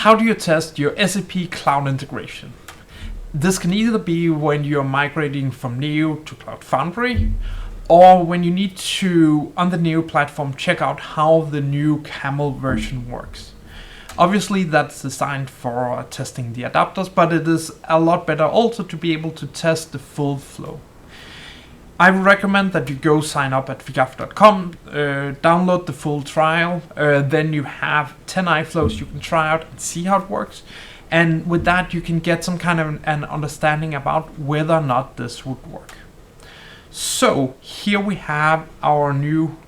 How do you test your SAP Cloud Integration? This can either be when you're migrating from Neo to Cloud Foundry, or when you need to, on the Neo platform, check out how the new Camel version works. Obviously that's designed for testing the adapters, but it is a lot better also to be able to test the full flow. I recommend that you go sign up at figaf.com, download the full trial, then you have 10 iFlows you can try out and see how it works. And with that you can get some kind of an understanding about whether or not this would work. So here we have our new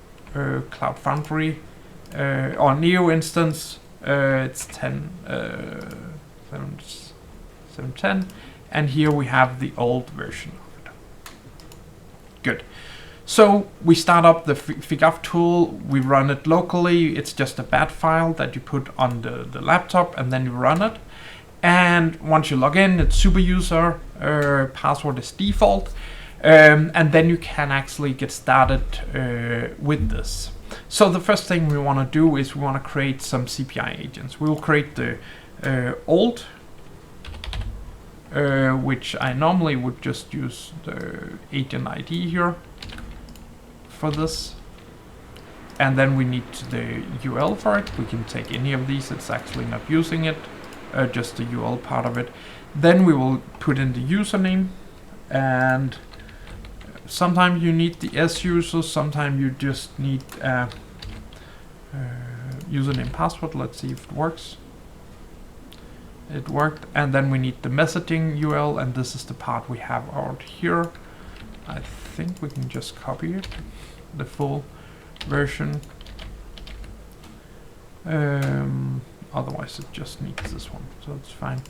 Cloud Foundry or Neo instance. It's 7.10, and here we have the old version. Good. So we start up the figaf tool, we run it locally. It's just a bat file that you put on the laptop and then you run it. And once you log in, it's super user, password is default, and then you can actually get started with this. So the first thing we want to do is we want to create some CPI agents. We will create the old, which I normally would just use the agent ID here for this. And then we need the UL for it. We can take any of these, it's actually not using it, just the UL part of it. Then we will put in the username, and sometimes you need the S user, sometimes you just need username password. Let's see if it works. It worked. And then we need the messaging UL, and this is the part we have out here. I think we can just copy it, the full version. Otherwise it just needs this one, so it's fine.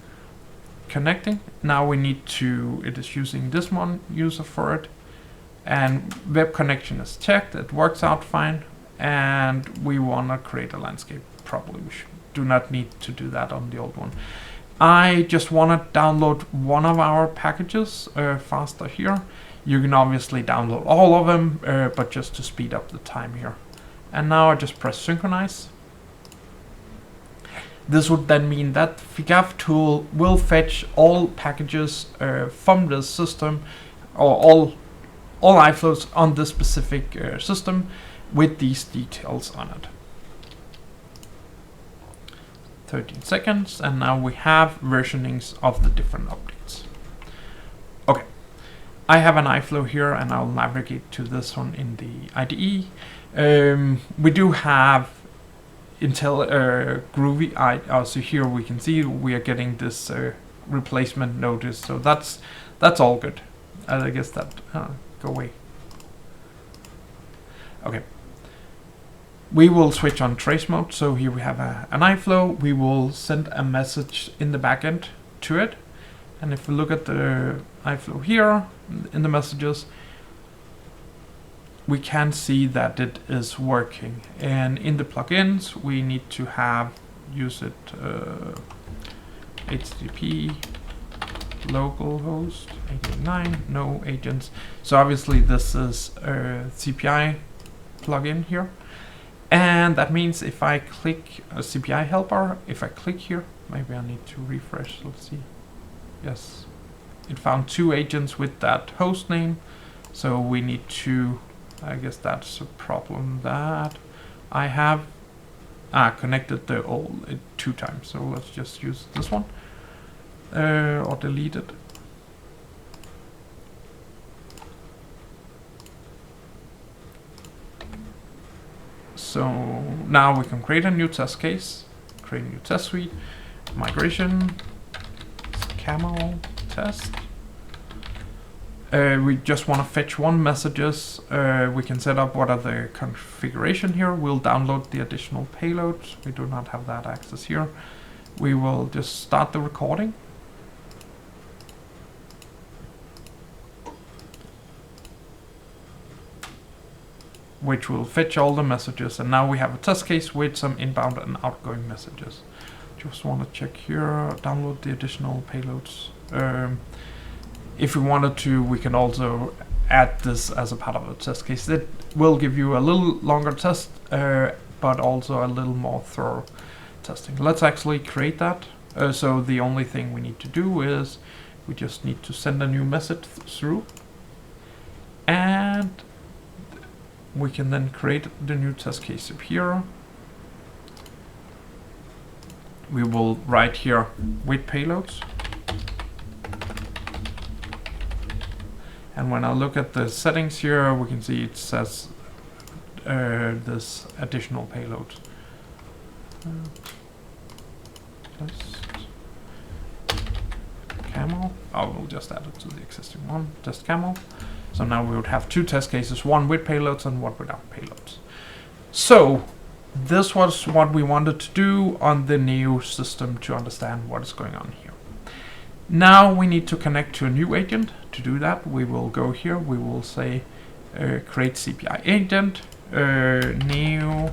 Connecting. Now we need to, it is using this one user for it, and web connection is checked, it works out fine, and we want to create a landscape. Probably we do not need to do that on the old one. I just want to download one of our packages faster here. You can obviously download all of them, but just to speed up the time here. And now I just press synchronize. This would then mean that figaf tool will fetch all packages from this system, or all iFlows on this specific system with these details on it. 13 seconds, and now we have versionings of the different updates. Okay, I have an iFlow here, and I'll navigate to this one in the IDE. We do have Intel Groovy. So here we can see we are getting this replacement notice, so that's all good. I guess that go away. Okay. We will switch on trace mode. So here we have an iFlow. We will send a message in the backend to it. And if we look at the iFlow here in the messages, we can see that it is working. And in the plugins, we need to use it HTTP localhost 89, no agents. So obviously this is a CPI plugin here. And that means if I click a CPI helper, if I click here, maybe I need to refresh, let's see. Yes, it found 2 agents with that host name. So we need to, I guess that's a problem that I have connected the old 2 times. So let's just use this one or delete it. So now we can create a new test case, create a new test suite, migration, Camel test. We just want to fetch one messages. We can set up what are the configuration here. We'll download the additional payloads. We do not have that access here. We will just start the recording. Which will fetch all the messages, and now we have a test case with some inbound and outgoing messages. Just want to check here, download the additional payloads. If we wanted to, we can also add this as a part of a test case. It will give you a little longer test, but also a little more thorough testing. Let's actually create that. So the only thing we need to do is we just need to send a new message through, and we can then create the new test case up here. We will write here with payloads. And when I look at the settings here, we can see it says this additional payload. Test Camel. Oh, we'll just add it to the existing one. Test Camel. So now we would have two test cases, one with payloads and one without payloads. So this was what we wanted to do on the new system to understand what is going on here. Now we need to connect to a new agent. To do that, we will go here. We will say create CPI agent, new,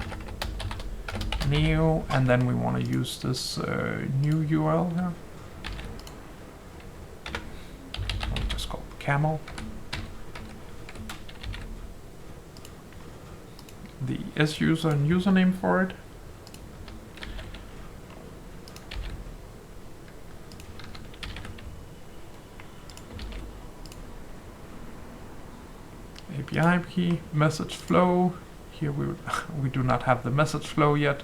and then we want to use this new URL here. I'll just call Camel. The S-user and username for it. API key, message flow. Here we do not have the message flow yet,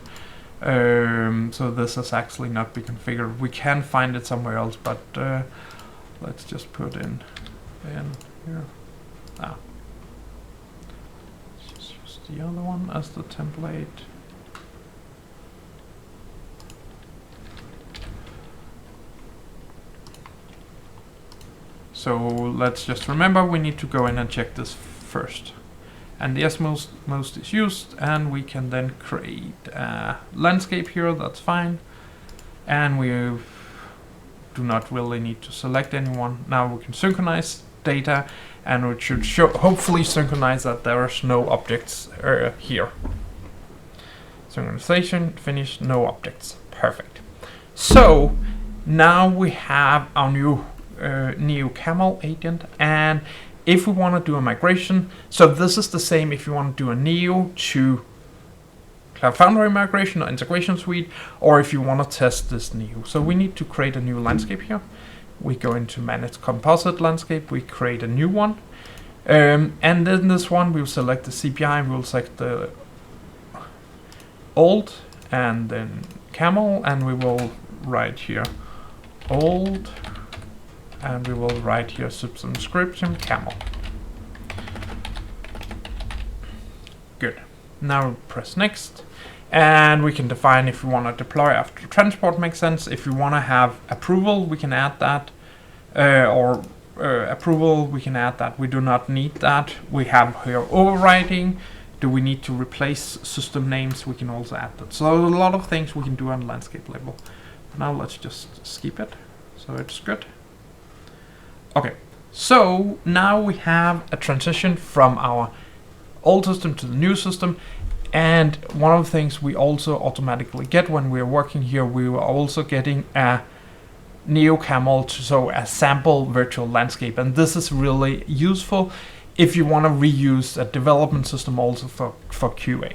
so this has actually not been configured. We can find it somewhere else, but let's just put in here. Let's just use the other one as the template. So let's just remember we need to go in and check this first. And the S most is used, and we can then create a landscape here. That's fine. And we do not really need to select anyone. Now we can synchronize data, and it should hopefully synchronize that there's no objects here. Synchronization, finish, no objects. Perfect. So now we have our new Camel agent, and if we want to do a migration, so this is the same if you want to do a Neo to Cloud Foundry migration or integration suite, or if you want to test this Neo. So we need to create a new landscape here. We go into manage composite landscape, we create a new one, and then this one we'll select the CPI, we'll select the old and then Camel, and we will write here old, and we will write here subscription Camel. Good. Now press next, and we can define if we want to deploy after transport makes sense. If we want to have approval, we can add that, approval, we can add that. We do not need that. We have here overriding. Do we need to replace system names? We can also add that. So a lot of things we can do on landscape level. Now let's just skip it, so it's good. Okay, so now we have a transition from our old system to the new system, and one of the things we also automatically get when we're working here, we are also getting a Neo Camel, so a sample virtual landscape, and this is really useful if you want to reuse a development system also for QA.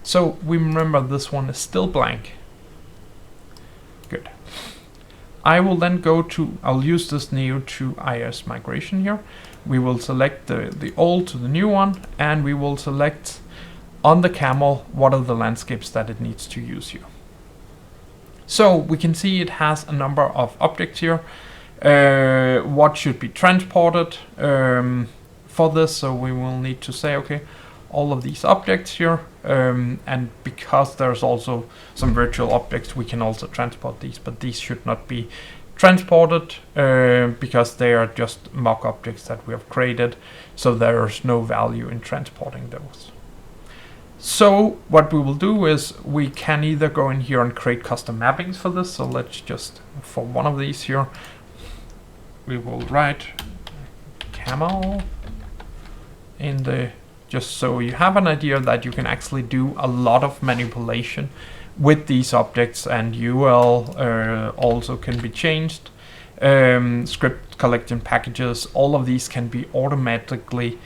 So we remember this one is still blank. Good. I will then go to, I'll use this Neo to IS migration here. We will select the old to the new one, and we will select on the Camel what are the landscapes that it needs to use here. So we can see it has a number of objects here. What should be transported for this, so we will need to say, okay, all of these objects here, and because there's also some virtual objects, we can also transport these, but these should not be transported because they are just mock objects that we have created, so there's no value in transporting those. So what we will do is we can either go in here and create custom mappings for this. So let's just, for one of these here, we will write Camel in the, just so you have an idea that you can actually do a lot of manipulation with these objects, and UL also can be changed. Script collection packages, all of these can be automatically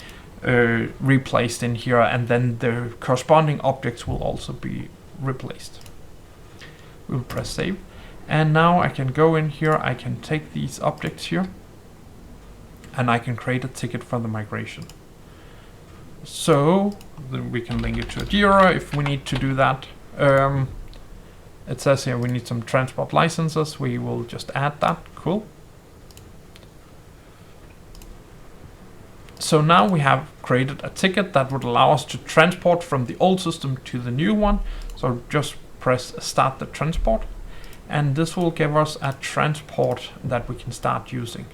replaced in here, and then the corresponding objects will also be replaced. We'll press save. And now I can go in here, I can take these objects here, and I can create a ticket for the migration. So then we can link it to a Jira if we need to do that. It says here we need some transport licenses. We will just add that. Cool. So now we have created a ticket that would allow us to transport from the old system to the new one. So just press start the transport, and this will give us a transport that we can start using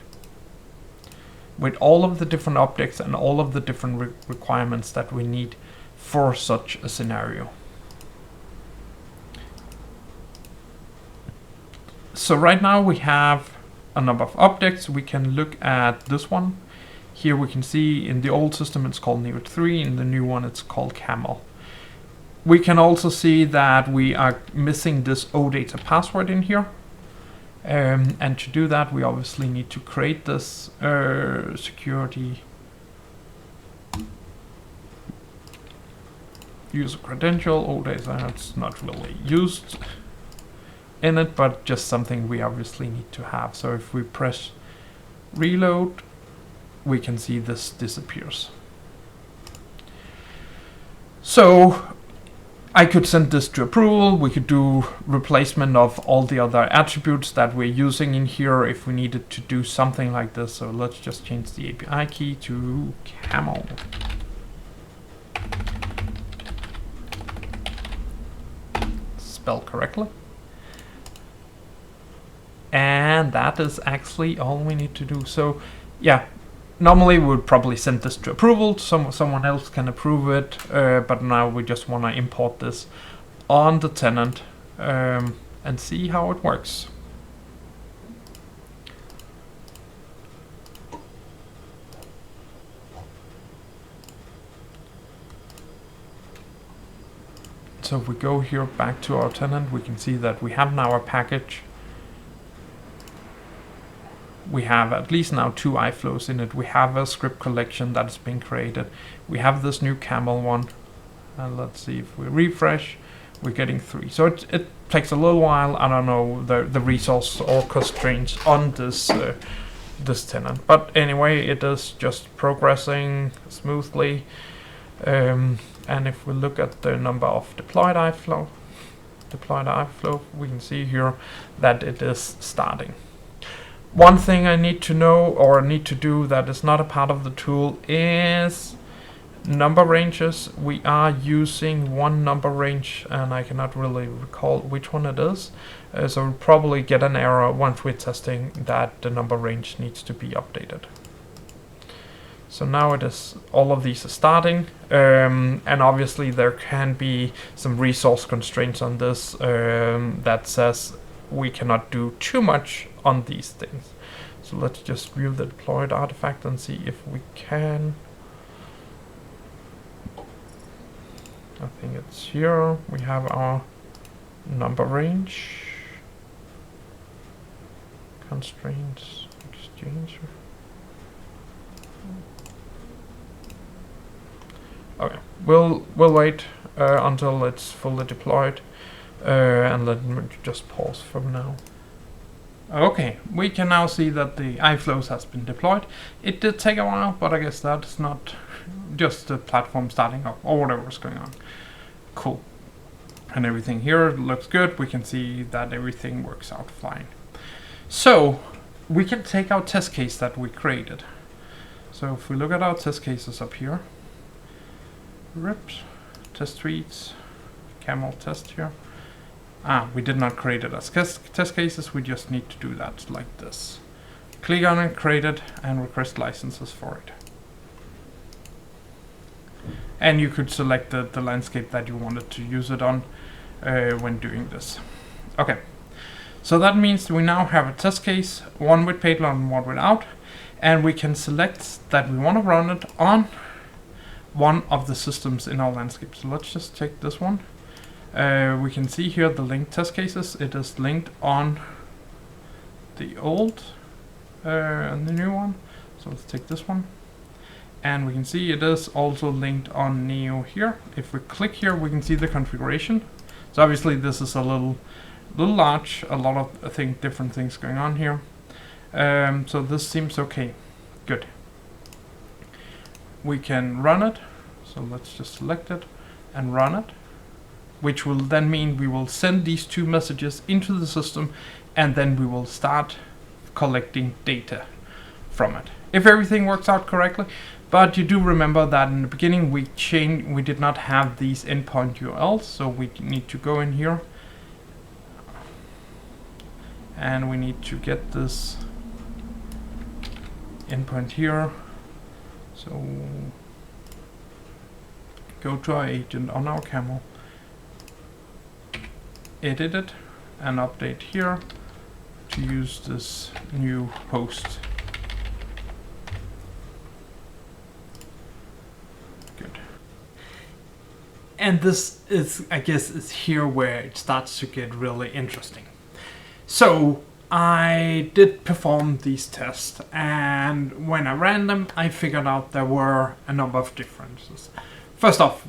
with all of the different objects and all of the different requirements that we need for such a scenario. So right now we have a number of objects. We can look at this one. Here we can see in the old system it's called Neo 3, in the new one it's called Camel. We can also see that we are missing this OData password in here. And to do that we obviously need to create this security user credential. OData, it's not really used in it, but just something we obviously need to have. So if we press reload, we can see this disappears. So I could send this to approval. We could do replacement of all the other attributes that we're using in here if we needed to do something like this. So let's just change the API key to Camel. Spelled correctly. And that is actually all we need to do. So yeah, normally we would probably send this to approval. Someone else can approve it, but now we just want to import this on the tenant and see how it works. So if we go here back to our tenant, we can see that we have now a package. We have at least now 2 iFlows in it. We have a script collection that has been created. We have this new Camel one. And let's see if we refresh, we're getting 3. So it takes a little while. I don't know the resource or constraints on this this tenant. But anyway, it is just progressing smoothly. And if we look at the number of deployed iFlow, we can see here that it is starting. One thing I need to know or need to do that is not a part of the tool is number ranges. We are using one number range and I cannot really recall which one it is. So we'll probably get an error once we're testing that the number range needs to be updated. So now it is, all of these are starting, and obviously there can be some resource constraints on this that says we cannot do too much on these things. So let's just view the deployed artifact and see if we can. I think it's here. We have our number range, constraints, exchange. Okay, we'll wait until it's fully deployed, and let me just pause from now. Okay, we can now see that the iFlows has been deployed. It did take a while, but I guess that's not just the platform starting up or whatever's going on. Cool. And everything here looks good. We can see that everything works out fine. So we can take our test case that we created. So if we look at our test cases up here, test suites, Camel test here. We did not create it as test cases, we just need to do that like this. Click on it, create it, and request licenses for it. And you could select the landscape that you wanted to use it on when doing this. Okay, so that means we now have a test case, one with payload and one without, and we can select that we want to run it on one of the systems in our landscape. So let's just take this one. We can see here the linked test cases. It is linked on the old and the new one. So let's take this one. And we can see it is also linked on Neo here. If we click here, we can see the configuration. So obviously this is a little A little large, a lot of different things going on here. So this seems okay. Good. We can run it. So let's just select it and run it, which will then mean we will send these two messages into the system, and then we will start collecting data from it, if everything works out correctly. But you do remember that in the beginning we did not have these endpoint URLs, so we need to go in here and we need to get this endpoint here. So go to our agent on our Camel, edit it, and update here to use this new host. Good. And this is, I guess, is here where it starts to get really interesting. So I did perform these tests, and when I ran them, I figured out there were a number of differences. First off,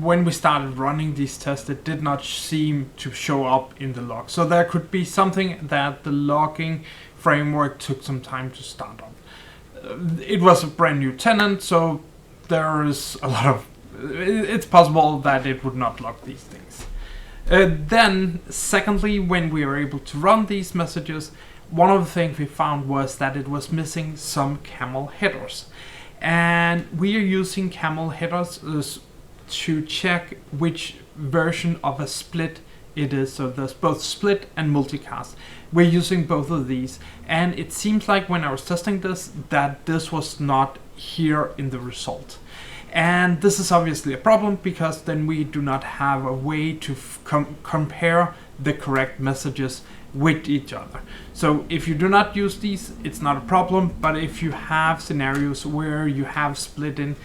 when we started running these tests, it did not seem to show up in the log. So there could be something that the logging framework took some time to start up. It was a brand new tenant, so there is a lot of... it's possible that it would not log these things. Then, secondly, when we were able to run these messages, one of the things we found was that it was missing some Camel headers. And we are using Camel headers to check which version of a split it is. So there's both split and multicast. We're using both of these. And it seems like when I was testing this, that this was not here in the result. And this is obviously a problem, because then we do not have a way to compare the correct messages with each other. So if you do not use these, it's not a problem, but if you have scenarios where you have split in,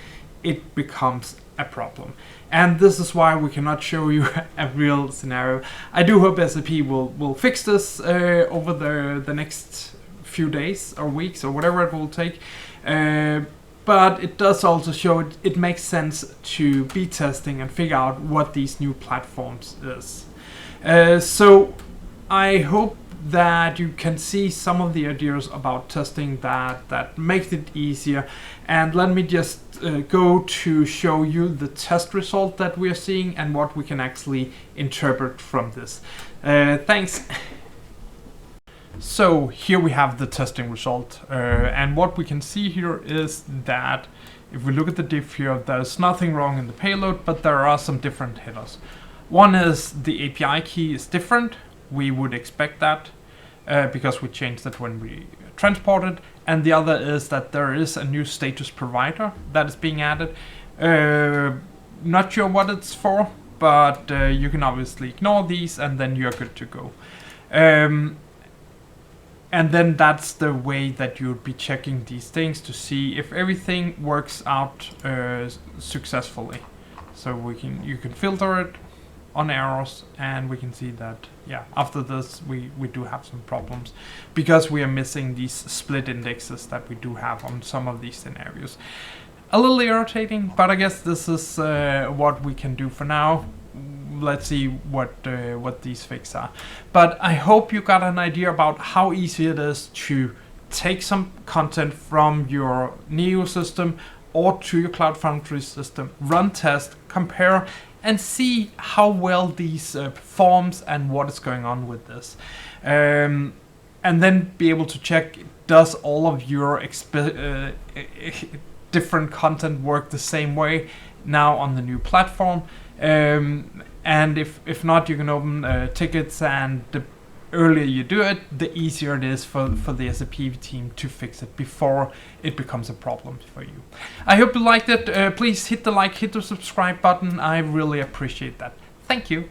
it becomes a problem. And this is why we cannot show you a real scenario. I do hope SAP will fix this over the next few days or weeks or whatever it will take. But it does also show it makes sense to be testing and figure out what these new platforms is. So I hope that you can see some of the ideas about testing that makes it easier. And let me just go to show you the test result that we are seeing and what we can actually interpret from this. Thanks. So here we have the testing result, and what we can see here is that if we look at the diff here, there's nothing wrong in the payload, but there are some different headers. One is the API key is different. We would expect that because we changed it when we transported. And the other is that there is a new status provider that is being added. Not sure what it's for, but you can obviously ignore these and then you're good to go. And then that's the way that you would be checking these things to see if everything works out successfully. So you can filter it on errors, and we can see that, yeah, after this we do have some problems because we are missing these split indexes that we do have on some of these scenarios. A little irritating, but I guess this is what we can do for now. Let's see what these fixes are. But I hope you got an idea about how easy it is to take some content from your Neo system or to your Cloud Foundry system, run test, compare, and see how well these performs and what is going on with this. And then be able to check, does all of your different content work the same way now on the new platform? And if not, you can open tickets, and the earlier you do it, the easier it is for the SAP team to fix it before it becomes a problem for you. I hope you liked it. Please hit the like, hit the subscribe button. I really appreciate that. Thank you.